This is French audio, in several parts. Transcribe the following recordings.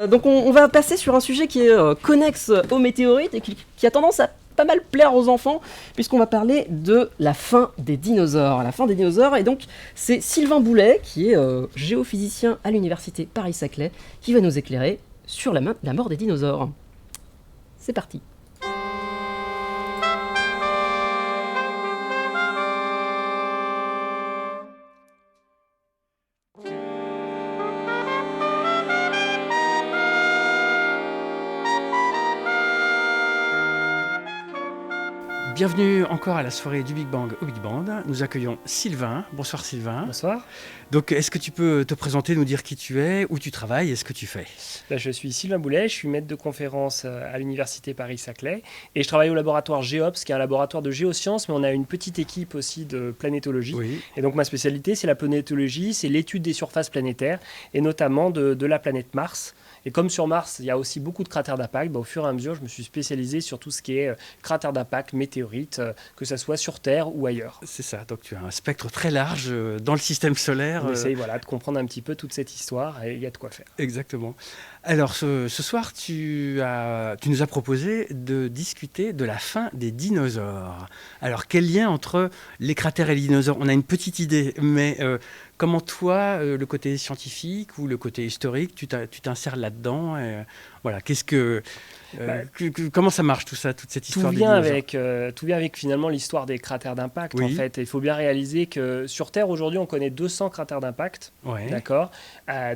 Donc on va passer sur un sujet qui est connexe aux météorites et qui a tendance à pas mal plaire aux enfants, puisqu'on va parler de la fin des dinosaures. La fin des dinosaures, et donc c'est Sylvain Boulet, qui est géophysicien à l'université Paris-Saclay, qui va nous éclairer sur la mort des dinosaures. C'est parti. Bienvenue encore à la soirée du Big Bang au Big Band. Nous accueillons Sylvain. Bonsoir Sylvain. Bonsoir. Donc est-ce que tu peux te présenter, nous dire qui tu es, où tu travailles et ce que tu fais? Je suis Sylvain Boulet, je suis maître de conférence à l'université Paris-Saclay et je travaille au laboratoire GEOPS, qui est un laboratoire de géosciences, mais on a une petite équipe aussi de planétologie. Oui. Et donc ma spécialité, c'est la planétologie, c'est l'étude des surfaces planétaires et notamment de la planète Mars. Et comme sur Mars, il y a aussi beaucoup de cratères d'impact, au fur et à mesure, je me suis spécialisé sur tout ce qui est cratères d'impact, météorites, que ce soit sur Terre ou ailleurs. C'est ça, donc tu as un spectre très large dans le système solaire. On essaye de comprendre un petit peu toute cette histoire et il y a de quoi faire. Exactement. Alors ce soir, tu nous as proposé de discuter de la fin des dinosaures. Alors quel lien entre les cratères et les dinosaures? On a une petite idée, mais comment toi, le côté scientifique ou le côté historique, tu t'insères là-dedans voilà, comment ça marche tout ça, toute cette histoire des dinosaures? Tout vient avec finalement l'histoire des cratères d'impact. Oui. En fait, il faut bien réaliser que sur Terre aujourd'hui, on connaît 200 cratères d'impact. Ouais. D'accord.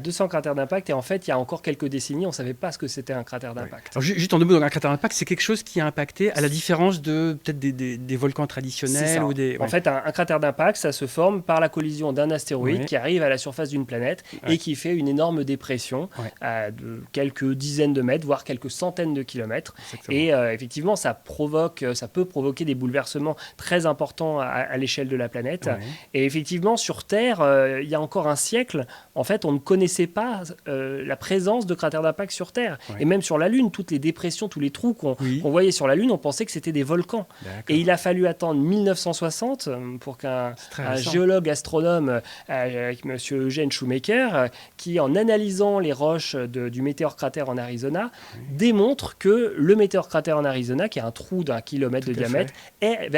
200 cratères d'impact et en fait, il y a encore quelques décennies, on ne savait pas ce que c'était un cratère d'impact. Alors, juste en deux mots, donc un cratère d'impact, c'est quelque chose qui a impacté, à la différence de peut-être des volcans traditionnels ou des. En fait, un cratère d'impact, ça se forme par la collision d'un astéroïde qui arrive à la surface d'une planète et qui fait une énorme dépression de quelques dizaines de mètres, voire quelques centaines de kilomètres. Exactement. Et effectivement, ça peut provoquer des bouleversements très importants à l'échelle de la planète. Ouais. Et effectivement, sur Terre, il y a encore un siècle, en fait, on ne connaissait pas la présence de cratères d'impact sur Terre. Ouais. Et même sur la Lune, toutes les dépressions, tous les trous qu'on voyait sur la Lune, on pensait que c'était des volcans. D'accord. Et il a fallu attendre 1960 pour qu'un géologue astronome, M. Eugene Shoemaker, qui en analysant les roches du météore-cratère en Arizona, démontre que le météore-cratère en Arizona, qui a un trou d'1 kilomètre de diamètre,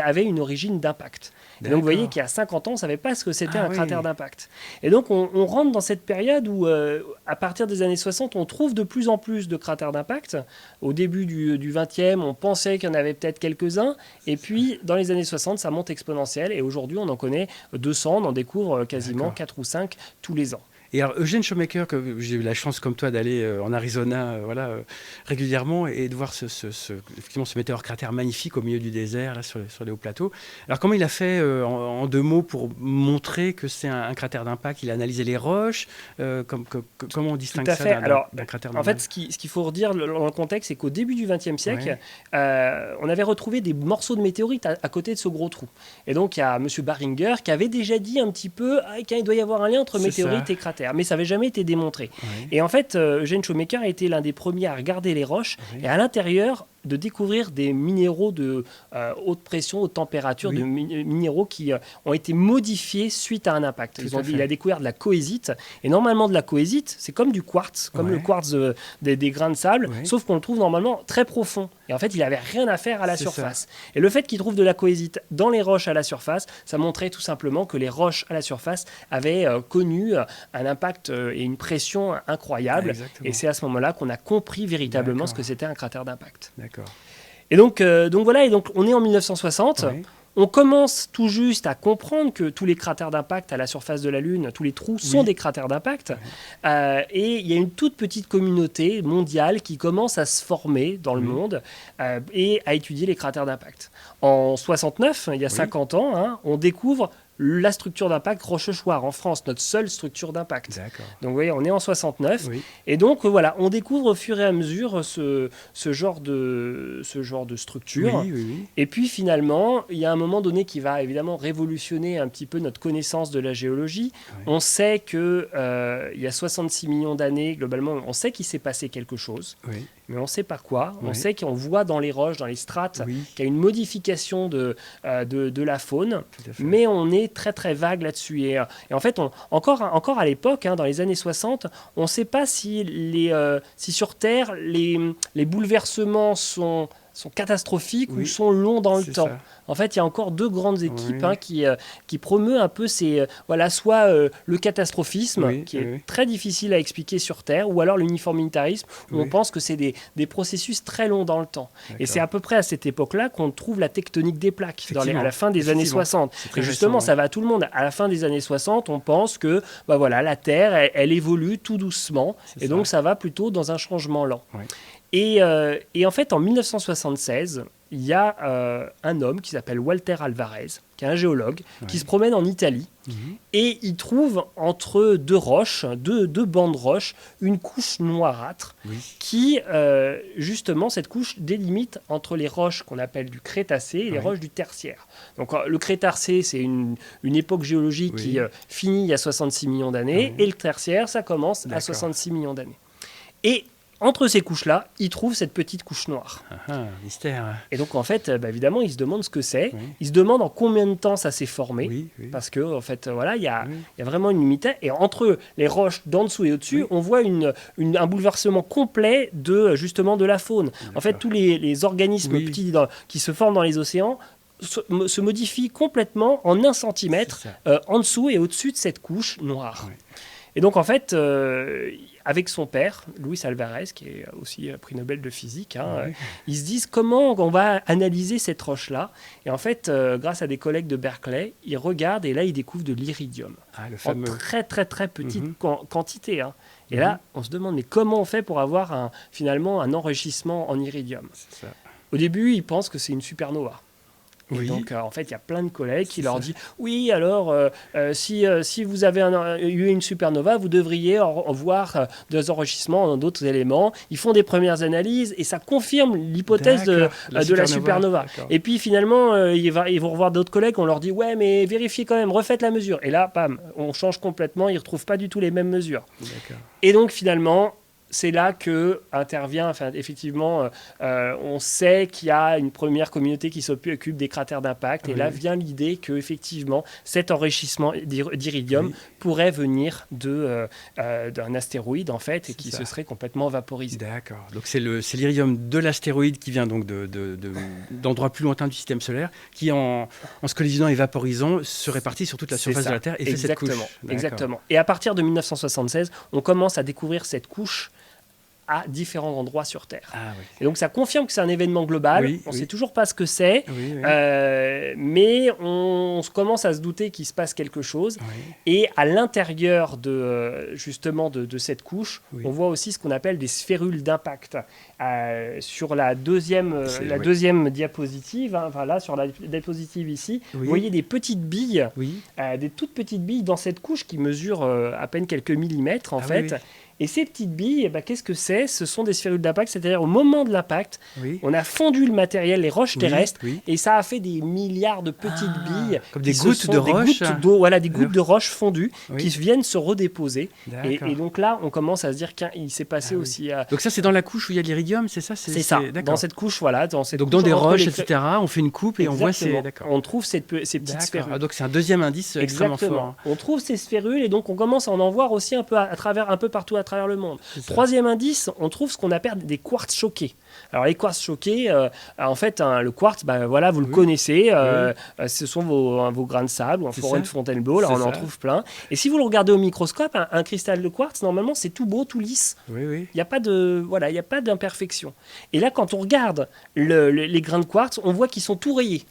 avait une origine d'impact. Donc vous voyez qu'il y a 50 ans, on ne savait pas ce que c'était un cratère d'impact. Et donc on rentre dans cette période où, à partir des années 60, on trouve de plus en plus de cratères d'impact. Au début du 20e, on pensait qu'il y en avait peut-être quelques-uns. Et puis, dans les années 60, ça monte exponentiel. Et aujourd'hui, on en connaît 200, on en découvre quasiment 4 ou 5 tous les ans. Et alors, Eugene Shoemaker, que j'ai eu la chance comme toi d'aller en Arizona régulièrement et de voir effectivement ce météore-cratère magnifique au milieu du désert, là, sur les hauts plateaux. Alors, comment il a fait en deux mots pour montrer que c'est un cratère d'impact? Il a analysé les roches. Comment on distingue ça d'un cratère normal? En fait, ce qu'il faut redire dans le contexte, c'est qu'au début du XXe siècle, on avait retrouvé des morceaux de météorites à côté de ce gros trou. Et donc, il y a M. Barringer qui avait déjà dit un petit peu qu'il doit y avoir un lien entre météorites et cratères. Mais ça n'avait jamais été démontré. Oui. Et en fait, Eugene Shoemaker a été l'un des premiers à regarder les roches et à l'intérieur de découvrir des minéraux de haute pression, haute température, de minéraux qui ont été modifiés suite à un impact. Il a découvert de la cohésite. Et normalement, de la cohésite, c'est comme du quartz, comme le quartz des grains de sable, sauf qu'on le trouve normalement très profond. Et en fait, il n'avait rien à faire à la surface. Et le fait qu'il trouve de la cohésite dans les roches à la surface, ça montrait tout simplement que les roches à la surface avaient connu un impact et une pression incroyable. Et c'est à ce moment-là qu'on a compris véritablement ce que c'était un cratère d'impact. D'accord. Et donc voilà, on est en 1960. On commence tout juste à comprendre que tous les cratères d'impact à la surface de la Lune, tous les trous sont des cratères d'impact. Et il y a une toute petite communauté mondiale qui commence à se former dans le monde et à étudier les cratères d'impact. En 69, il y a 50 ans, on découvre la structure d'impact Rochechouart en France, notre seule structure d'impact. D'accord. Donc vous voyez, on est en 69. Et donc voilà, on découvre au fur et à mesure ce genre de structure. Et puis finalement, il y a un moment donné qui va évidemment révolutionner un petit peu notre connaissance de la géologie. On sait qu'il y a 66 millions d'années, globalement, on sait qu'il s'est passé quelque chose. mais on ne sait pas quoi. On Ouais. sait qu'on voit dans les roches, dans les strates, Oui, qu'il y a une modification de la faune, tout à fait. mais on est très très vague là-dessus. Et en fait, encore à l'époque, dans les années 60, on ne sait pas si, si sur Terre, les bouleversements sont catastrophiques ou Oui, sont longs dans le c'est temps. ça. En fait, il y a encore deux grandes équipes Oui. qui promeut un peu soit le catastrophisme, Oui, qui est oui. très difficile à expliquer sur Terre, ou alors l'uniformitarisme, où Oui. on pense que c'est des processus très longs dans le temps. Et D'accord. c'est à peu près à cette époque-là qu'on trouve la tectonique des plaques, à la fin des années Effectivement. 60. C'est très Et justement, récent, ça va à tout le monde. À la fin des années 60, on pense que la Terre, elle évolue tout doucement, C'est et ça. donc ça va plutôt dans un changement lent. Ouais. Et en fait, en 1976, il y a un homme qui s'appelle Walter Alvarez, qui est un géologue, qui se promène en Italie, Mhm. et il trouve entre deux roches, deux bancs de roches, une couche noirâtre Oui. qui, justement, cette couche délimite entre les roches qu'on appelle du Crétacé et les Ouais. roches du Tertiaire. Donc le Crétacé, c'est une époque géologique Oui. qui finit il y a 66 millions d'années, Ouais. et le Tertiaire, ça commence à D'accord. 66 millions d'années. Et entre ces couches-là, il trouve cette petite couche noire. Mystère. Et donc, en fait, évidemment, il se demande ce que c'est. Oui. Il se demande en combien de temps ça s'est formé. Oui, oui. Parce que, en fait, il y a Oui. vraiment une limite. Et entre les roches d'en dessous et au-dessus, Oui. on voit un bouleversement complet justement de la faune. En fait, D'accord. tous les organismes Oui. petits qui se forment dans les océans se modifient complètement en 1 centimètre C'est ça. en dessous et au-dessus de cette couche noire. Oui. Et donc, en fait, avec son père, Luis Alvarez, qui est aussi prix Nobel de physique, Oui. ils se disent comment on va analyser cette roche-là. Et en fait, grâce à des collègues de Berkeley, ils regardent et là, ils découvrent de l'iridium. Ah, le En fameux. très, très, très petite Mhm. quantité. Et Mhm. là, on se demande, mais comment on fait pour avoir finalement un enrichissement en iridium? C'est ça. Au début, ils pensent que c'est une supernova. Et Oui. donc, en fait, il y a plein de collègues qui C'est leur ça. disent oui, alors, si vous avez eu une supernova, vous devriez voir des enrichissements dans d'autres éléments. Ils font des premières analyses et ça confirme l'hypothèse de D'accord. la supernova. D'accord. Et puis, finalement, ils vont revoir d'autres collègues, on leur dit ouais, mais vérifiez quand même, refaites la mesure. Et là, bam, on change complètement, ils ne retrouvent pas du tout les mêmes mesures. D'accord. Et donc, finalement, c'est là que intervient, effectivement, on sait qu'il y a une première communauté qui s'occupe des cratères d'impact. Et Oui. là vient l'idée que, effectivement, cet enrichissement d'iridium Oui. pourrait venir d'un astéroïde, en fait, et C'est qui ça. se serait complètement vaporisé. D'accord. Donc c'est l'iridium de l'astéroïde qui vient donc d'endroits plus lointains du système solaire, qui en se collisionnant et vaporisant se répartit sur toute la C'est surface ça. de la Terre et fait cette couche. Exactement. D'accord. Exactement. Et à partir de 1976, on commence à découvrir cette couche à différents endroits sur Terre. Ah oui. Et donc ça confirme que c'est un événement global. Oui, On ne oui. sait toujours pas ce que c'est, Oui, oui. mais on commence à se douter qu'il se passe quelque chose. Oui. Et à l'intérieur justement de cette couche, Oui. on voit aussi ce qu'on appelle des sphérules d'impact. Sur la deuxième Oui. deuxième diapositive, là sur la diapositive ici, Oui. vous voyez des petites billes, Oui. des toutes petites billes dans cette couche qui mesurent à peine quelques millimètres en Ah fait. oui. Et ces petites billes, qu'est-ce que c'est? Ce sont des sphérules d'impact, c'est-à-dire au moment de l'impact, Oui. on a fondu le matériel, les roches Oui, terrestres, oui. et ça a fait des milliards de petites billes. Comme des qui gouttes sont de roche. Des gouttes d'eau, voilà, des gouttes de roche fondues Oui. qui viennent se redéposer. D'accord. Et donc là, on commence à se dire qu'il s'est passé Ah oui. aussi... Donc ça, c'est dans la couche où il y a de l'iridium, c'est ça? c'est ça, D'accord. dans cette couche, voilà. Dans cette Donc dans couche des entre roches, les- etc., on fait une coupe et on voit ces... Exactement. D'accord. On trouve ces petites D'accord. sphérules. Ah, donc c'est un deuxième indice extrêmement Exactement. fort. On trouve ces sphérules et donc on commence à en voir aussi un peu un peu partout à travers le monde. C'est ça. Troisième indice, on trouve ce qu'on appelle des quartz choqués. Alors les quartz choqués, en fait, le quartz, voilà, vous le Oui. connaissez, ce sont vos grains de sable ou un C'est forêt ça. de Fontainebleau, là C'est on en ça. trouve plein. Et si vous le regardez au microscope, un cristal de quartz, normalement c'est tout beau, tout lisse. Oui, oui. Il n'y a pas il y a pas d'imperfection. Et là, quand on regarde les grains de quartz, on voit qu'ils sont tout rayés.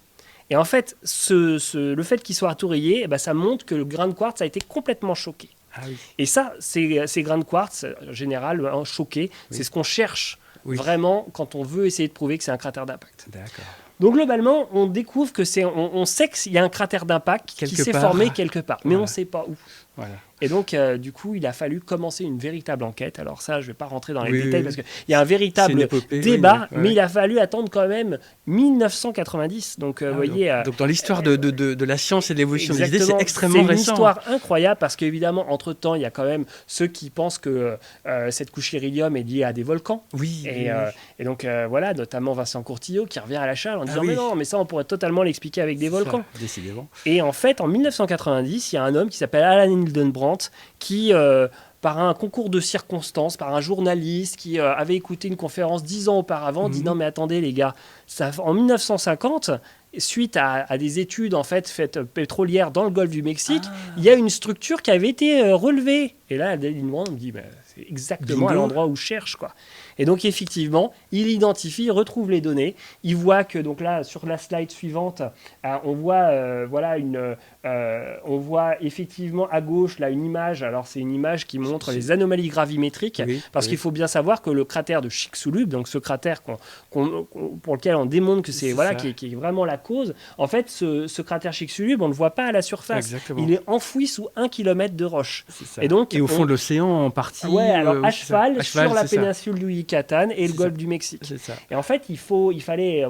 Et en fait, le fait qu'ils soient tout rayés, ça montre que le grain de quartz a été complètement choqué. Ah oui. Et ça, ces grains de quartz, en général, choqués, c'est ce qu'on cherche Oui. vraiment quand on veut essayer de prouver que c'est un cratère d'impact. D'accord. Donc globalement, on découvre que on sait qu'il y a un crater d'impact qui Quelque s'est part. formé quelque part, mais Voilà. on ne sait pas où. Voilà. Et donc, du coup, il a fallu commencer une véritable enquête. Alors ça, je ne vais pas rentrer dans les détails parce qu'il y a un véritable débat, mais il a fallu attendre quand même 1990. Donc, vous voyez... donc dans l'histoire de la science et de l'évolution des idées, c'est extrêmement récent. C'est une histoire incroyable parce qu'évidemment, entre-temps, il y a quand même ceux qui pensent que cette couche Iridium est liée à des volcans. Oui. Et donc, voilà, notamment Vincent Courtillot qui revient à la charge en disant mais non, mais ça, on pourrait totalement l'expliquer avec des volcans. Décidément. Et en fait, en 1990, il y a un homme qui s'appelle Alan Hildenbrandt qui... par un concours de circonstances, par un journaliste qui avait écouté une conférence 10 ans auparavant, dit non mais attendez les gars, en 1950, suite à des études en fait faites pétrolières dans le golfe du Mexique, il y a une structure qui avait été relevée. Et là, Hildenbrandt me dit c'est exactement à l'endroit où je cherche quoi. Et donc effectivement, il identifie, il retrouve les données, il voit que donc là sur la slide suivante, on voit on voit effectivement à gauche là une image. Alors c'est une image qui montre les anomalies gravimétriques, parce qu'il faut bien savoir que le cratère de Chicxulub, donc ce cratère pour lequel on démontre que c'est qui est vraiment la cause. En fait, ce cratère Chicxulub, on ne le voit pas à la surface. Exactement. Il est enfoui sous 1 km de roche. Et au fond de l'océan en partie. Alors à cheval sur la péninsule du Yucatan et le golfe du Mexique. C'est ça. Et en fait, il fallait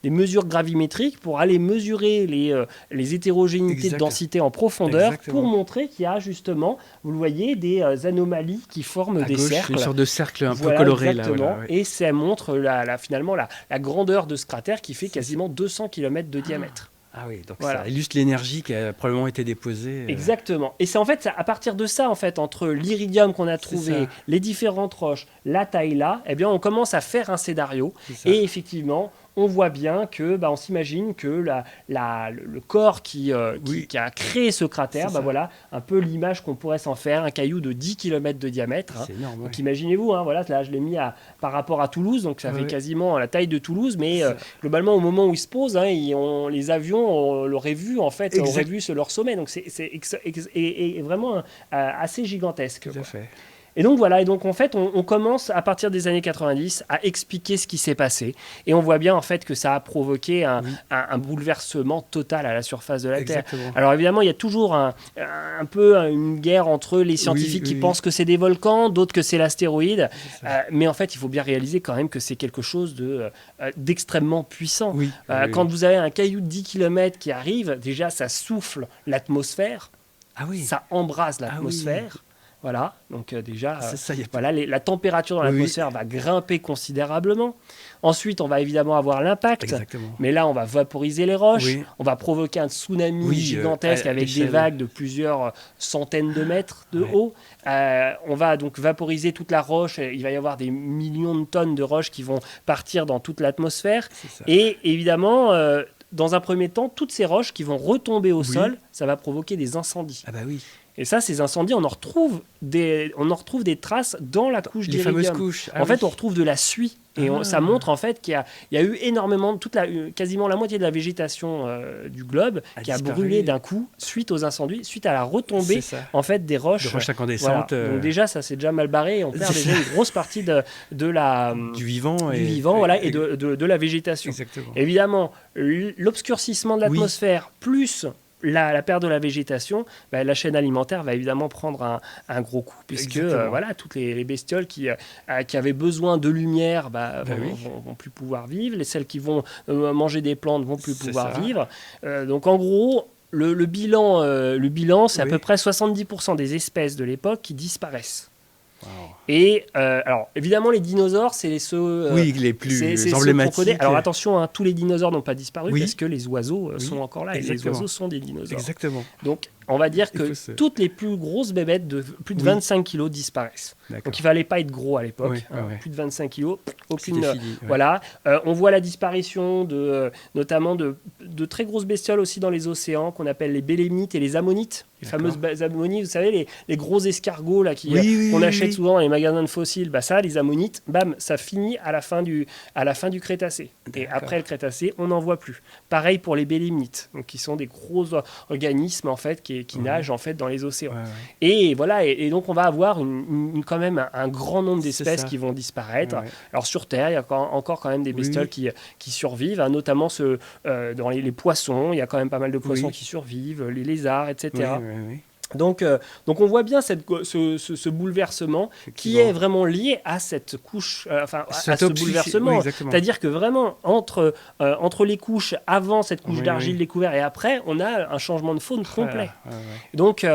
des mesures gravimétriques pour aller mesurer les hétérogénéités de densité en profondeur pour montrer qu'il y a justement, vous le voyez, des anomalies qui forment des cercles. Une sorte de cercle un peu coloré. Exactement. Là, Et ça montre finalement la grandeur de ce cratère qui fait quasiment 200 km de diamètre. Ah oui, donc ça illustre l'énergie qui a probablement été déposée. Exactement. Et c'est en fait à partir de ça, en fait, entre l'iridium qu'on a trouvé, les différentes roches, la taille là, eh bien, on commence à faire un scénario. Et effectivement, on voit bien que, on s'imagine que le corps qui a créé ce cratère, voilà, un peu l'image qu'on pourrait s'en faire, un caillou de 10 km de diamètre. C'est énorme. Donc imaginez-vous, voilà, là je l'ai mis par rapport à Toulouse, donc ça fait quasiment la taille de Toulouse, mais globalement au moment où il se pose, les avions on l'aurait vu en fait, auraient vu leur sommet, donc c'est vraiment assez gigantesque. Tout à fait. Et donc voilà, et donc en fait on commence à partir des années 90 à expliquer ce qui s'est passé, et on voit bien en fait que ça a provoqué un bouleversement total à la surface de la Terre. Alors évidemment il y a toujours un peu une guerre entre les scientifiques qui pensent que c'est des volcans, d'autres que c'est l'astéroïde, mais en fait il faut bien réaliser quand même que c'est quelque chose d'extrêmement puissant. Quand vous avez un caillou de 10 km qui arrive, déjà ça souffle l'atmosphère, ça embrase l'atmosphère. Voilà, donc déjà, la température dans l'atmosphère va grimper considérablement. Ensuite, on va évidemment avoir l'impact, mais là, on va vaporiser les roches, on va provoquer un tsunami gigantesque avec des vagues de plusieurs centaines de mètres de haut. On va donc vaporiser toute la roche, il va y avoir des millions de tonnes de roches qui vont partir dans toute l'atmosphère. Et évidemment... dans un premier temps, toutes ces roches qui vont retomber au sol, ça va provoquer des incendies. Ah bah oui. Et ça, ces incendies, on en retrouve des traces dans la couche d'iridium. Les fameuses couches. En fait, on retrouve de la suie. Et ça montre en fait qu'il y a eu énormément, quasiment la moitié de la végétation du globe qui a brûlé d'un coup suite aux incendies, suite à la retombée en fait des roches. De roches incandescentes. Voilà. Donc déjà, ça c'est déjà mal barré et on perd déjà une grosse partie du vivant et de la végétation. Exactement. Évidemment, l'obscurcissement de l'atmosphère plus la perte de la végétation, la chaîne alimentaire va évidemment prendre un gros coup, puisque toutes les bestioles qui avaient besoin de lumière vont plus pouvoir vivre, celles qui vont manger des plantes vont plus pouvoir vivre. Donc en gros, le bilan c'est à peu près 70% des espèces de l'époque qui disparaissent. Wow. Et alors évidemment les dinosaures c'est ceux les plus emblématiques. Alors attention, tous les dinosaures n'ont pas disparu parce que les oiseaux sont encore là. Et les oiseaux sont des dinosaures. Exactement. Donc on va dire que toutes les plus grosses bébêtes de plus de 25 kg disparaissent. Donc il fallait pas être gros à l'époque. Plus de 25 kg, aucune. Voilà. On voit la disparition notamment de très grosses bestioles aussi dans les océans qu'on appelle les bélémites et les ammonites. Les fameuses ammonites, vous savez, les gros escargots là qu'on achète souvent dans les magasins de fossiles. Les ammonites, ça finit à la fin du Crétacé. Et après le Crétacé, on n'en voit plus. Pareil pour les bélémites, donc qui sont des gros organismes en fait qui nagent en fait dans les océans. Et voilà, et donc on va avoir quand même un grand nombre d'espèces qui vont disparaître. Alors sur Terre, il y a encore quand même des bestioles qui survivent, notamment dans les poissons. Il y a quand même pas mal de poissons qui survivent, les lézards, etc. Donc on voit bien ce bouleversement qui est vraiment lié à cette couche, à ce bouleversement. Oui, c'est-à-dire que vraiment, entre les couches, avant cette couche d'argile découverte et après, on a un changement de faune complet. Donc,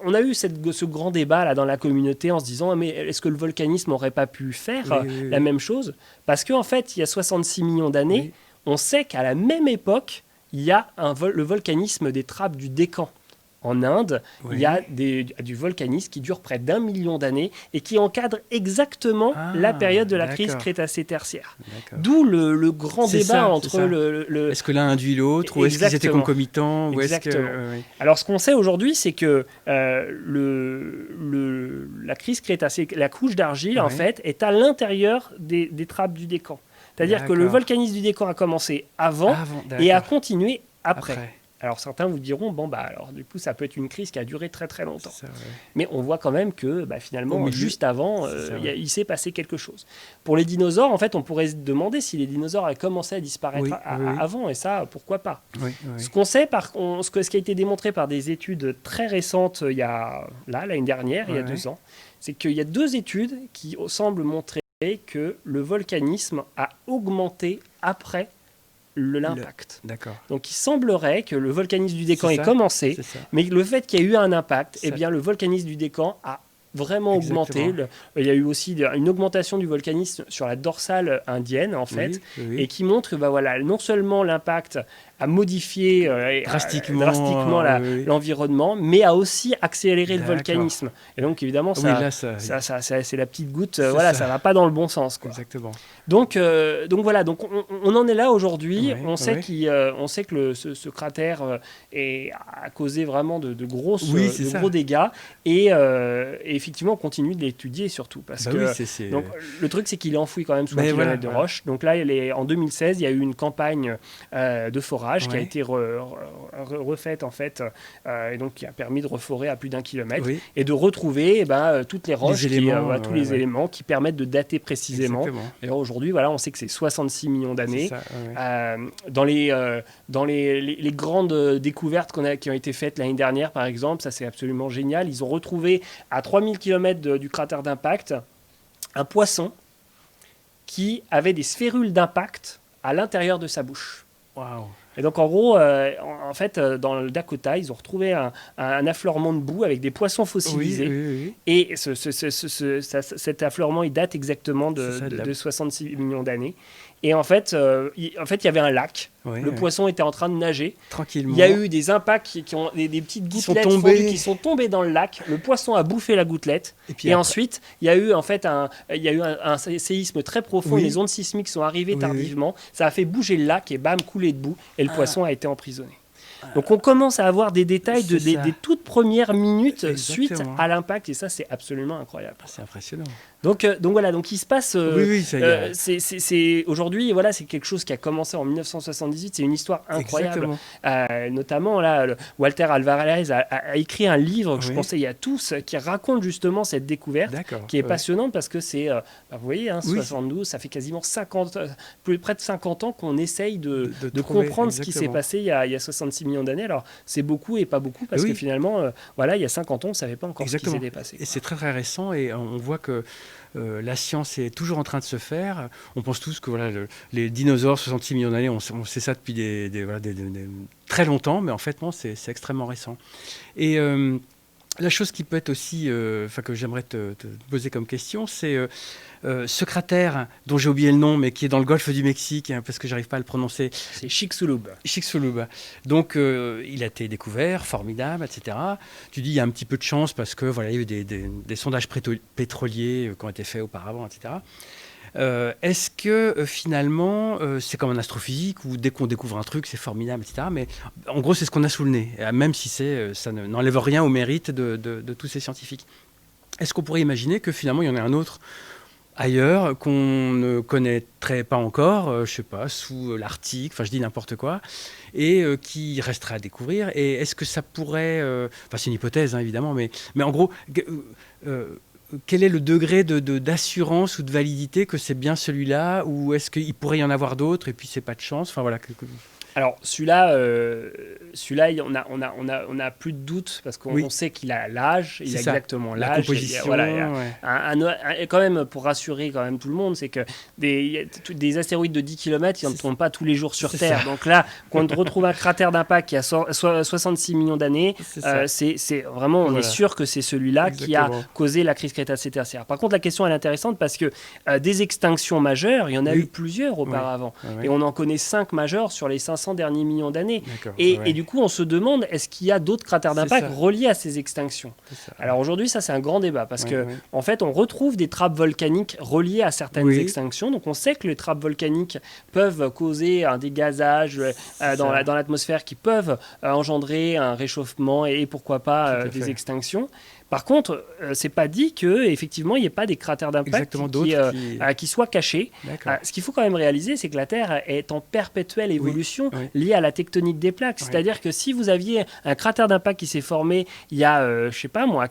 on a eu ce grand débat là, dans la communauté en se disant mais est-ce que le volcanisme n'aurait pas pu faire la même chose? Parce qu'en fait, il y a 66 millions d'années, on sait qu'à la même époque, il y a le volcanisme des trappes du Décan. En Inde, il y a du volcanisme qui dure près d'1 million d'années et qui encadre exactement la période de la crise Crétacé-Tertiaire. D'où le grand débat entre le... Est-ce que l'un induit l'autre ou est-ce qu'ils étaient concomitants ou Alors, ce qu'on sait aujourd'hui, c'est que la crise Crétacé, la couche d'argile, en fait, est à l'intérieur des trappes du Décan. C'est-à-dire que le volcanisme du Décan a commencé avant et a continué après. Alors certains vous diront, alors du coup ça peut être une crise qui a duré très très longtemps. Mais on voit quand même que finalement, juste avant, il s'est passé quelque chose. Pour les dinosaures, en fait, on pourrait se demander si les dinosaures avaient commencé à disparaître avant, et ça, pourquoi pas. Ce qu'on sait, ce qui a été démontré par des études très récentes, l'année dernière, il y a 2 ans, c'est qu'il y a 2 études qui semblent montrer que le volcanisme a augmenté après l'impact. Donc il semblerait que le volcanisme du Décan ait commencé, mais le fait qu'il y ait eu un impact, le volcanisme du Décan a vraiment augmenté. Il y a eu aussi une augmentation du volcanisme sur la dorsale indienne, en fait, et qui montre que non seulement l'impact a modifié drastiquement l'environnement, mais a aussi accéléré le volcanisme. Et donc, évidemment, c'est la petite goutte, ça ne va pas dans le bon sens. Exactement. Donc on en est là aujourd'hui. On sait que ce cratère a causé vraiment de gros dégâts. Et effectivement, on continue de l'étudier surtout. Parce que donc, le truc, c'est qu'il est enfoui quand même sous un kilomètre de roche. Donc là, en 2016, il y a eu une campagne de forage qui a été refaite en fait, et donc qui a permis de reforer à plus d'1 kilomètre et de retrouver toutes les roches, tous les éléments qui permettent de dater précisément. Et aujourd'hui, on sait que c'est 66 millions d'années. Dans les grandes découvertes qui ont été faites l'année dernière, par exemple, ça c'est absolument génial. Ils ont retrouvé à 3000 km du cratère d'impact un poisson qui avait des sphérules d'impact à l'intérieur de sa bouche. Et donc, en gros, dans le Dakota, ils ont retrouvé un affleurement de boue avec des poissons fossilisés. Et cet affleurement, il date exactement de 66 millions d'années. Et en fait, il y avait un lac. Le poisson était en train de nager. Tranquillement. Il y a eu des impacts des petites gouttelettes qui sont tombées dans le lac. Le poisson a bouffé la gouttelette. Et ensuite, il y a eu en fait un séisme très profond. Les ondes sismiques sont arrivées tardivement. Ça a fait bouger le lac et bam, couler de boue. Et le poisson a été emprisonné. Donc on commence à avoir des détails des toutes premières minutes suite à l'impact. Et ça, c'est absolument incroyable. C'est impressionnant. Donc il se passe. C'est aujourd'hui, c'est quelque chose qui a commencé en 1978. C'est une histoire incroyable. Notamment Walter Alvarez a écrit un livre que je conseille à tous qui raconte justement cette découverte, qui est passionnante parce que c'est, vous voyez, 72, ça fait quasiment près de 50 ans qu'on essaye de comprendre ce qui s'est passé il y a 66 millions d'années. Alors c'est beaucoup et pas beaucoup parce que finalement, il y a 50 ans, on ne savait pas encore ce qui s'était passé. Et c'est très très récent et on voit que la science est toujours en train de se faire. On pense tous que les dinosaures, 66 millions d'années, on sait ça depuis très longtemps, mais en fait, non, c'est extrêmement récent. Et la chose qui peut être aussi, que j'aimerais te poser comme question, c'est ce cratère dont j'ai oublié le nom, mais qui est dans le golfe du Mexique, parce que j'arrive pas à le prononcer. C'est Chicxulub. Donc, il a été découvert, formidable, etc. Tu dis il y a un petit peu de chance parce que il y a eu des sondages pétroliers qui ont été faits auparavant, etc. Est-ce que finalement, c'est comme en astrophysique où dès qu'on découvre un truc, c'est formidable, etc. Mais en gros, c'est ce qu'on a sous le nez, même si ça n'enlève rien au mérite de tous ces scientifiques. Est-ce qu'on pourrait imaginer que finalement, il y en a un autre ailleurs qu'on ne connaîtrait pas encore, je sais pas, sous l'Arctique, je dis n'importe quoi, et qui resterait à découvrir. Et est-ce que ça pourrait, c'est une hypothèse évidemment, mais en gros, quel est le degré d'assurance ou de validité que c'est bien celui-là, ou est-ce qu'il pourrait y en avoir d'autres et puis c'est pas de chance, Alors celui-là, on a plus de doute parce qu'on sait qu'il a l'âge, il a exactement l'âge. La composition, quand même, pour rassurer quand même tout le monde, c'est que des astéroïdes de 10 km, ils ne tombent pas tous les jours sur Terre. Donc là, quand on retrouve un cratère d'impact qui a 66 millions d'années, c'est vraiment, on est sûr que c'est celui-là qui a causé la crise Crétacé-Tertiaire. Par contre, la question elle est intéressante parce que des extinctions majeures, il y en a eu plusieurs auparavant. Et on en connaît 5 majeures sur les 500 derniers millions d'années. Et du coup, on se demande, est-ce qu'il y a d'autres cratères d'impact reliés à ces extinctions? Alors aujourd'hui, ça c'est un grand débat parce que en fait, on retrouve des trappes volcaniques reliées à certaines extinctions. Donc on sait que les trappes volcaniques peuvent causer un dégazage dans l'atmosphère qui peuvent engendrer un réchauffement et pourquoi pas des extinctions. Par contre, c'est pas dit qu'effectivement, il n'y ait pas des cratères d'impact qui soient cachés. Ce qu'il faut quand même réaliser, c'est que la Terre est en perpétuelle évolution liée à la tectonique des plaques. C'est-à-dire que si vous aviez un cratère d'impact qui s'est formé il y a,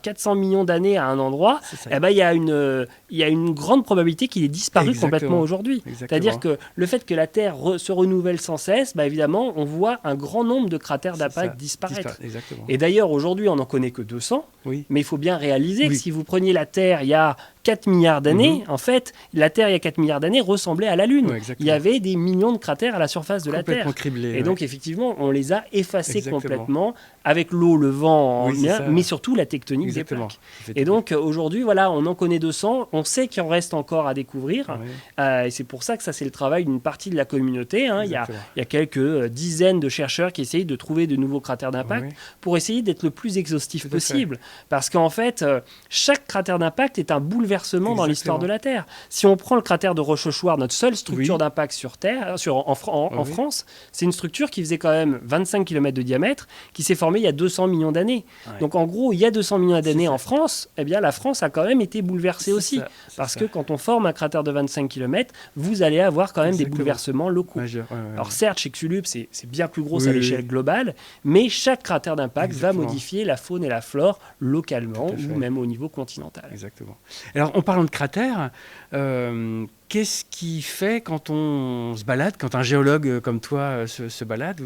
400 millions d'années à un endroit, il y a une grande probabilité qu'il ait disparu complètement aujourd'hui. C'est-à-dire que le fait que la Terre se renouvelle sans cesse, évidemment, on voit un grand nombre de cratères d'impact disparaître. Et d'ailleurs, aujourd'hui, on n'en connaît que 200, mais il faut bien réaliser que si vous preniez la Terre il y a 4 milliards d'années, en fait, la Terre il y a 4 milliards d'années ressemblait à la Lune. Il y avait des millions de cratères à la surface de la Terre. Criblés, et donc, effectivement, on les a effacés complètement avec l'eau, le vent, mais surtout la tectonique des plaques. Et donc, aujourd'hui, voilà, on en connaît 200. On sait qu'il en reste encore à découvrir. Et c'est pour ça que ça, c'est le travail d'une partie de la communauté. Il y a quelques dizaines de chercheurs qui essayent de trouver de nouveaux cratères d'impact pour essayer d'être le plus exhaustif possible. Parce qu'en fait, chaque cratère d'impact est un bouleversement dans l'histoire de la Terre. Si on prend le cratère de Rochechouart, notre seule structure d'impact sur Terre, en France, c'est une structure qui faisait quand même 25 km de diamètre, qui s'est formée il y a 200 millions d'années. Donc en gros, il y a 200 millions d'années en France, la France a quand même été bouleversée aussi. Parce que quand on forme un cratère de 25 km, vous allez avoir quand même des bouleversements locaux. Alors certes, chez Xulup, c'est bien plus gros à l'échelle globale, mais chaque cratère d'impact va modifier la faune et la flore localement ou même au niveau continental. Exactement. Alors, en parlant de cratères, qu'est-ce qui fait quand on se balade, quand un géologue comme toi se balade,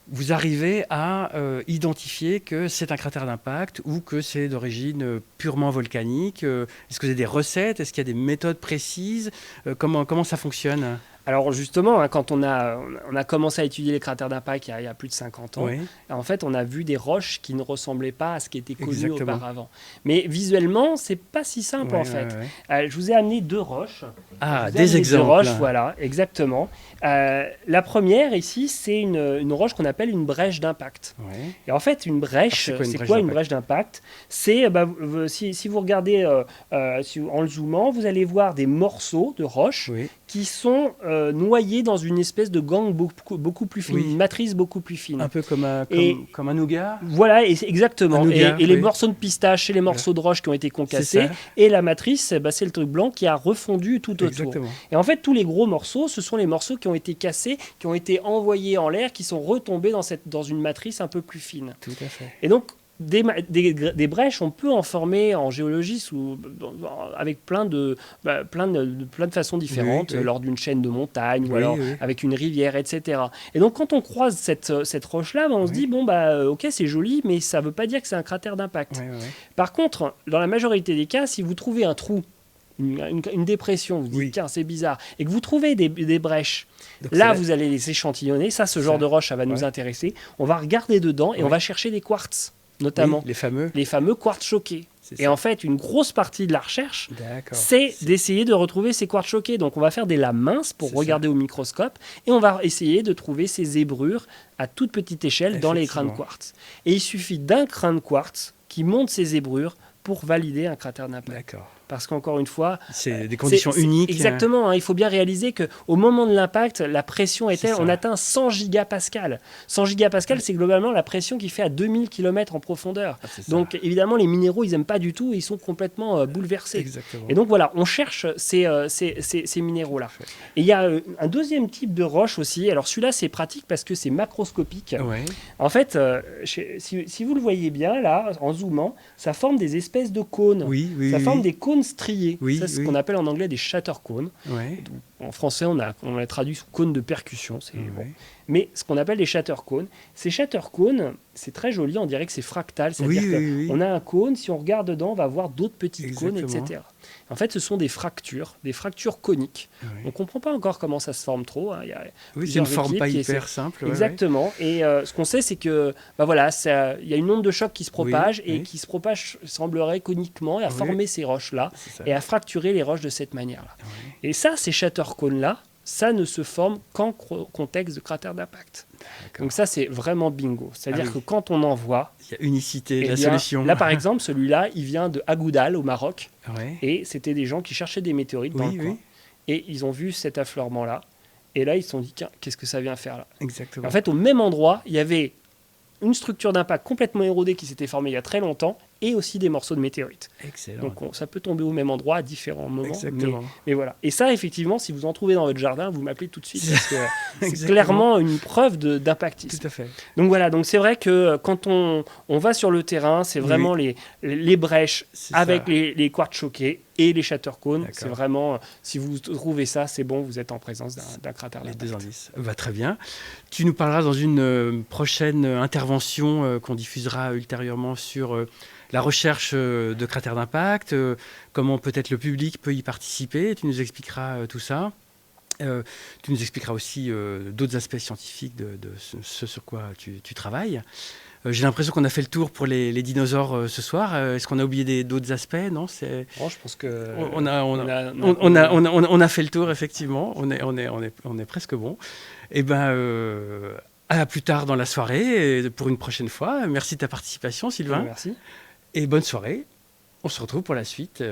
vous arrivez à identifier que c'est un cratère d'impact ou que c'est d'origine purement volcanique? Est-ce que vous avez des recettes? Est-ce qu'il y a des méthodes précises? Comment ça fonctionne? Alors justement, quand on a commencé à étudier les cratères d'impact il y a plus de 50 ans, en fait, on a vu des roches qui ne ressemblaient pas à ce qui était connu auparavant. Mais visuellement, c'est pas si simple en fait. Je vous ai amené 2 roches. Ah, des exemples. 2 roches, voilà, exactement. La première ici, c'est une roche qu'on appelle une brèche d'impact. Et en fait, une brèche, c'est quoi une brèche d'impact? C'est, si vous regardez en le zoomant, vous allez voir des morceaux de roches qui sont noyés dans une espèce de gangue beaucoup plus fine, une matrice beaucoup plus fine. Un peu comme un nougat. Voilà, exactement. Et les morceaux de pistache, c'est les morceaux de roche qui ont été concassés. Et la matrice, c'est le truc blanc qui a refondu tout autour. Et en fait, tous les gros morceaux, ce sont les morceaux qui ont été cassés, qui ont été envoyés en l'air, qui sont retombés dans une matrice un peu plus fine. Tout à fait. Et donc, des brèches, on peut en former en géologie avec plein de façons différentes, lors d'une chaîne de montagne ou alors avec une rivière, etc. Et donc quand on croise cette roche-là, on se dit ok, c'est joli, mais ça ne veut pas dire que c'est un cratère d'impact. Par contre, dans la majorité des cas, si vous trouvez un trou, une dépression, vous dites tiens, c'est bizarre, et que vous trouvez des brèches, donc là vous allez les échantillonner. Ce genre de roche, ça va nous intéresser. On va regarder dedans et on va chercher des quartz, notamment les fameux quartz choqués. Et en fait, une grosse partie de la recherche, c'est d'essayer de retrouver ces quartz choqués. Donc on va faire des lames minces pour regarder au microscope et on va essayer de trouver ces zébrures à toute petite échelle dans les grains de quartz. Et il suffit d'un grain de quartz qui monte ces zébrures pour valider un cratère d'impact. Parce qu'encore une fois, c'est des conditions uniques. Exactement. Il faut bien réaliser qu'au moment de l'impact, la pression on atteint 100 gigapascales. 100 gigapascales, c'est globalement la pression qui fait à 2000 km en profondeur. Donc évidemment, les minéraux, ils n'aiment pas du tout. Ils sont complètement bouleversés. Exactement. Et donc voilà, on cherche ces minéraux-là. Et il y a un deuxième type de roche aussi. Alors celui-là, c'est pratique parce que c'est macroscopique. En fait, si vous le voyez bien, là, en zoomant, ça forme des espèces de cônes. Ça forme des cônes striés. Oui, Ça, c'est ce oui. qu'on appelle en anglais des shatter cones. Ouais. En français, on l'a traduit sous cône de percussion. C'est Ouais. bon. Mais ce qu'on appelle les shatter cones, ces shatter cones, c'est très joli, on dirait que c'est fractal. C'est-à-dire Oui. qu'on a un cône, si on regarde dedans, on va voir d'autres petites cônes, Exactement. etc. En fait, ce sont des fractures coniques. Ouais. On ne comprend pas encore comment ça se forme trop. Il y a Oui, c'est plusieurs une forme équipes pas qui hyper simple. Ouais, Exactement. Et ce qu'on sait, c'est que voilà, il y a une onde de choc qui se propage Oui, et oui. qui se propage, semblerait, coniquement et à Oui. former ces roches-là c'est ça. et à fracturer les roches de cette manière-là. Ouais. Et ça, ces shatter cones-là, ça ne se forme qu'en contexte de cratère d'impact. D'accord. Donc ça, c'est vraiment bingo. C'est-à-dire Ah oui. que quand on en voit, Il y a unicité de eh la bien, solution. là par exemple, celui-là, il vient de Agoudal au Maroc Ouais. et c'était des gens qui cherchaient des météorites dans Oui, le coin. oui, Et ils ont vu cet affleurement-là. Et là, ils se sont dit, tiens, qu'est-ce que ça vient faire là? exactement. En fait, au même endroit, il y avait une structure d'impact complètement érodée qui s'était formée il y a très longtemps et aussi des morceaux de météorites. Excellent. Donc ça peut tomber au même endroit à différents moments. Exactement. Mais voilà. Et ça, effectivement, si vous en trouvez dans votre jardin, vous m'appelez tout de suite parce que c'est Exactement. clairement une preuve d'impactisme. Tout à fait. Donc voilà, donc c'est vrai que quand on va sur le terrain, c'est vraiment les brèches C'est avec ça. les quartz choqués et les shatter cones. D'accord. C'est vraiment, si vous trouvez ça, c'est bon, vous êtes en présence d'un cratère Les d'impact. deux indices. Très bien. Tu nous parleras dans une prochaine intervention qu'on diffusera ultérieurement sur la recherche de cratères d'impact, comment peut-être le public peut y participer. Tu nous expliqueras tout ça. Tu nous expliqueras aussi d'autres aspects scientifiques de ce sur quoi tu travailles. J'ai l'impression qu'on a fait le tour pour les dinosaures ce soir. Est-ce qu'on a oublié d'autres aspects? Non, c'est... Bon, je pense que On a fait le tour, effectivement. On est presque bon. Et à plus tard dans la soirée et pour une prochaine fois. Merci de ta participation, Sylvain. Merci. Et bonne soirée. On se retrouve pour la suite.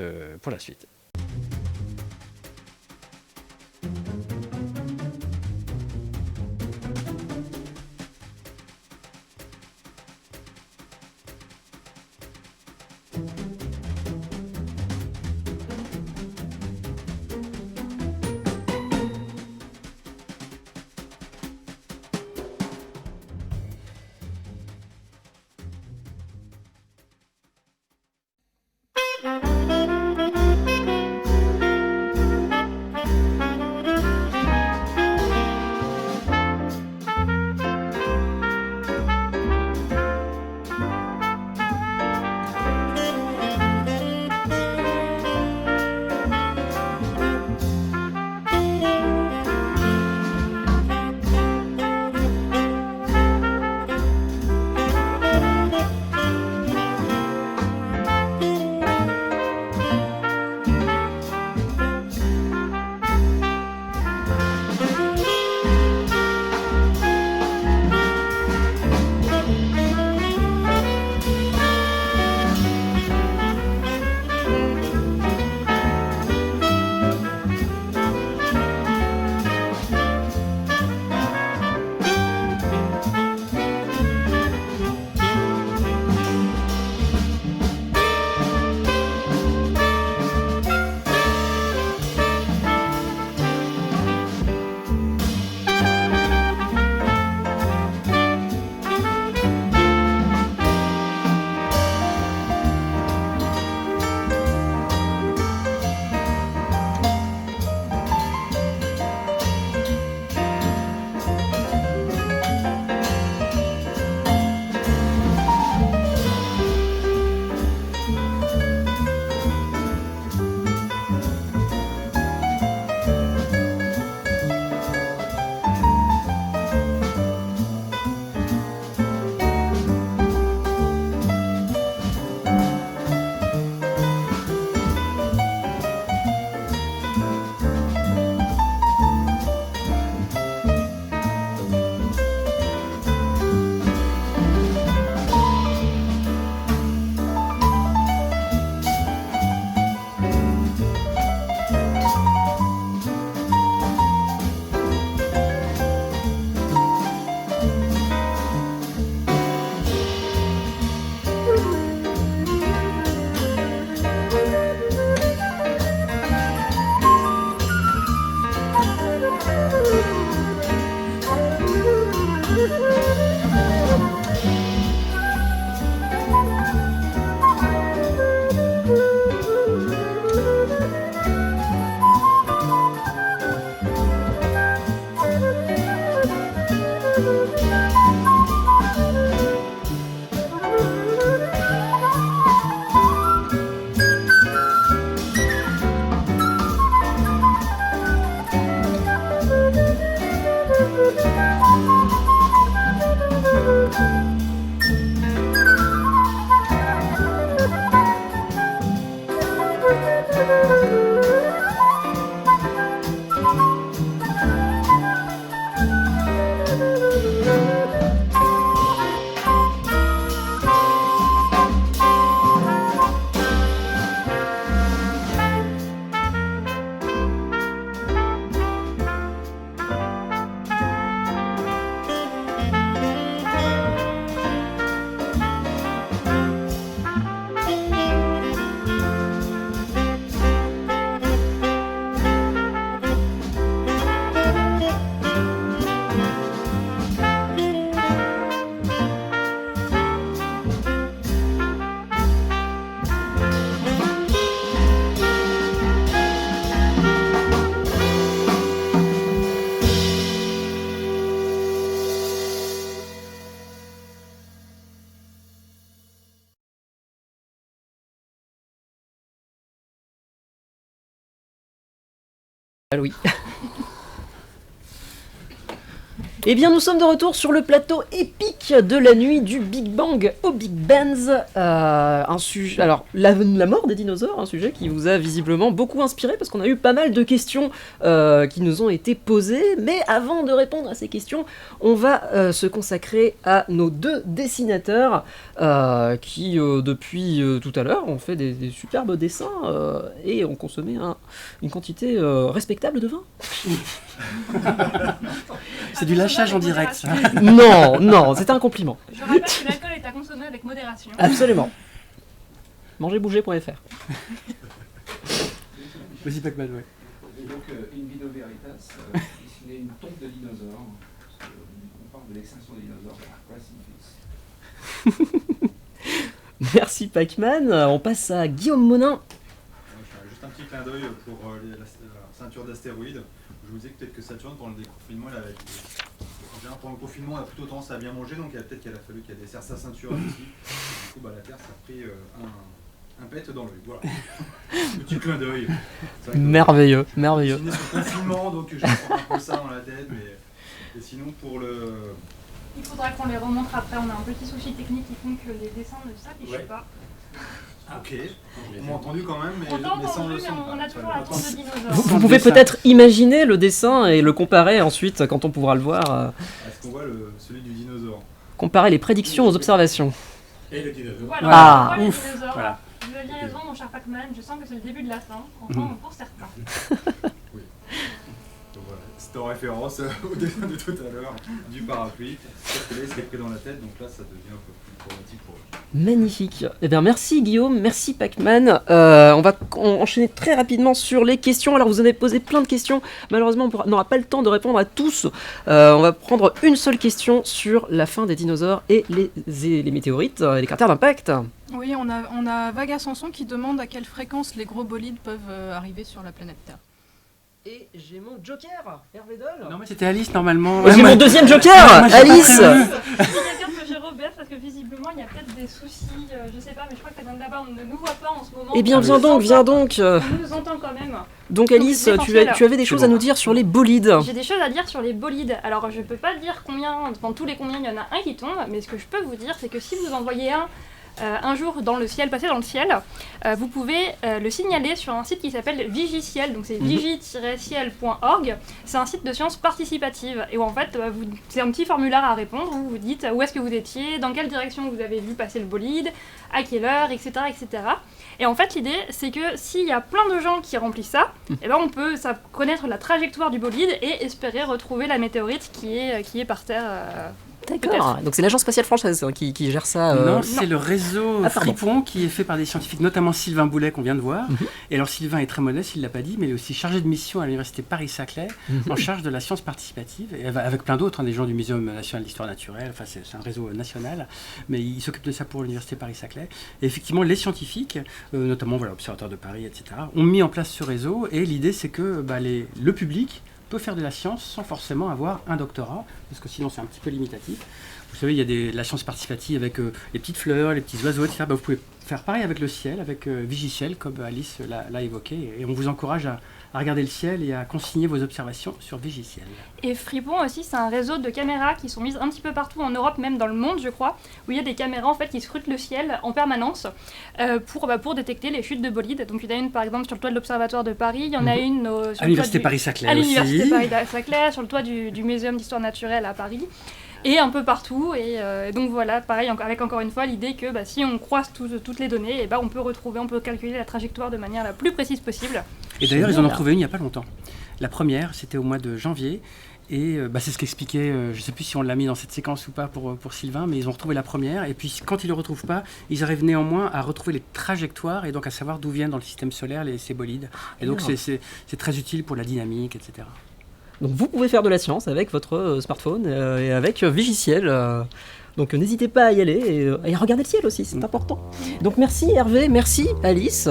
Ah oui. Eh bien, nous sommes de retour sur le plateau épique de la nuit du Big Bang au Big Bands. Un sujet, alors la mort des dinosaures, un sujet qui vous a visiblement beaucoup inspiré parce qu'on a eu pas mal de questions qui nous ont été posées. Mais avant de répondre à ces questions, on va se consacrer à nos deux dessinateurs qui, depuis tout à l'heure, ont fait des superbes dessins et ont consommé une quantité respectable de vin. C'est du lâchage en direct. Non, non, c'est un compliment. Je rappelle que l'alcool est à consommer avec modération. Absolument. Mangerbouger.fr. Vas-y, Pac-Man, ouais. Et donc, In Vino Veritas, dessiner une tombe de dinosaures. On parle de l'extinction des dinosaures. Rest in peace. Merci Pac-Man. On passe à Guillaume Monin. Juste un petit clin d'œil pour la ceinture d'astéroïdes. Je vous disais que peut-être que Saturne, pendant le déconfinement, pendant le confinement, on a plutôt tendance à bien manger, donc peut-être qu'il a fallu qu'elle desserre sa ceinture aussi. Du coup, la Terre, ça a pris un pet dans l'œil. Voilà. Petit clin d'œil. Merveilleux, merveilleux. Je suis né sur le confinement, donc je prends un peu ça dans la tête, mais et sinon pour le... Il faudra qu'on les remontre après, on a un petit souci technique qui font que les dessins ne s'affichent pas. Ok, on m'a entendu quand même, mais On t'a mais sans entendu, le mais son. on a toujours la tombe de dinosaures. Vous pouvez peut-être imaginer le dessin et le comparer ensuite quand on pourra le voir. Est-ce qu'on voit celui du dinosaure? Comparer les prédictions aux observations. Et le dinosaure. Voilà, Ah, on voit les ouf, dinosaures. voilà. Vous aviez raison, mon cher Pac-Man, je sens que c'est le début de la fin, enfin pour certains. Oui. Donc voilà, c'était en référence au dessin de tout à l'heure du parapluie. Parce que là, il s'était pris dans la tête, donc là, ça devient un peu plus problématique pour eux. Magnifique. Eh bien, merci Guillaume, merci Pac-Man. On va enchaîner très rapidement sur les questions. Alors, vous avez posé plein de questions. Malheureusement, on n'aura pas le temps de répondre à tous. On va prendre une seule question sur la fin des dinosaures et les météorites et les cratères d'impact. Oui, on a Vaga Sanson qui demande à quelle fréquence les gros bolides peuvent arriver sur la planète Terre. Et j'ai mon joker, Hervé Doll. Non, mais c'était Alice normalement. J'ai mon deuxième joker, moi, j'ai pas Alice. prévu. Quelqu'un peut gérer Robert parce que visiblement il y a peut-être des soucis, je sais pas, mais je crois que là-bas on ne nous voit pas en ce moment. Eh bien, viens donc. On nous entend quand même. Donc Alice, Donc, tu avais des choses à nous dire sur les bolides. J'ai des choses à dire sur les bolides. Alors je peux pas dire combien, dans tous les combien il y en a un qui tombe, mais ce que je peux vous dire c'est que si vous en voyez un jour dans le ciel, passer dans le ciel, vous pouvez le signaler sur un site qui s'appelle Vigiciel, donc c'est vigi-ciel.org. C'est un site de sciences participatives et où en fait c'est un petit formulaire à répondre où vous dites où est-ce que vous étiez, dans quelle direction vous avez vu passer le bolide, à quelle heure, etc. etc. Et en fait l'idée c'est que s'il y a plein de gens qui remplissent ça, et ben on peut connaître la trajectoire du bolide et espérer retrouver la météorite qui est par terre. D'accord. Donc c'est l'agence spatiale française qui gère ça. Non, c'est le réseau Ah, pardon. Fripon qui est fait par des scientifiques, notamment Sylvain Boulet qu'on vient de voir. Et alors Sylvain est très modeste, il ne l'a pas dit, mais il est aussi chargé de mission à l'université Paris-Saclay, en charge de la science participative, et avec plein d'autres, des gens du Muséum national d'histoire naturelle, enfin c'est un réseau national, mais il s'occupe de ça pour l'université Paris-Saclay. Et effectivement, les scientifiques, notamment l'Observatoire de Paris, etc., ont mis en place ce réseau, et l'idée c'est que le public peut faire de la science sans forcément avoir un doctorat, parce que sinon c'est un petit peu limitatif. vous savez, il y a la science participative avec les petites fleurs, les petits oiseaux, etc. Vous pouvez faire pareil avec le ciel, avec Vigiciel, comme Alice l'a évoqué. Et on vous encourage à regarder le ciel et à consigner vos observations sur Vigiciel. Et Fripon aussi, c'est un réseau de caméras qui sont mises un petit peu partout en Europe, même dans le monde, je crois, où il y a des caméras en fait qui scrutent le ciel en permanence pour détecter les chutes de bolides. Donc il y en a une par exemple sur le toit de l'observatoire de Paris, il y en a une sur à l'université Paris-Saclay à aussi. l'université Paris-Saclay, sur le toit du Muséum d'histoire naturelle à Paris. Et un peu partout, et donc voilà, pareil, avec encore une fois l'idée que si on croise toutes les données, et on peut calculer la trajectoire de manière la plus précise possible. Et d'ailleurs, ils en ont trouvé une il n'y a pas longtemps. La première, c'était au mois de janvier, et c'est ce qu'expliquait, je ne sais plus si on l'a mis dans cette séquence ou pas pour Sylvain, mais ils ont retrouvé la première, et puis quand ils ne le retrouvent pas, ils arrivent néanmoins à retrouver les trajectoires, et donc à savoir d'où viennent dans le système solaire ces bolides. Et donc c'est très utile pour la dynamique, etc. Donc vous pouvez faire de la science avec votre smartphone et avec Vigiciel. Donc n'hésitez pas à y aller et à regarder le ciel aussi, c'est important. Donc merci Hervé, merci Alice.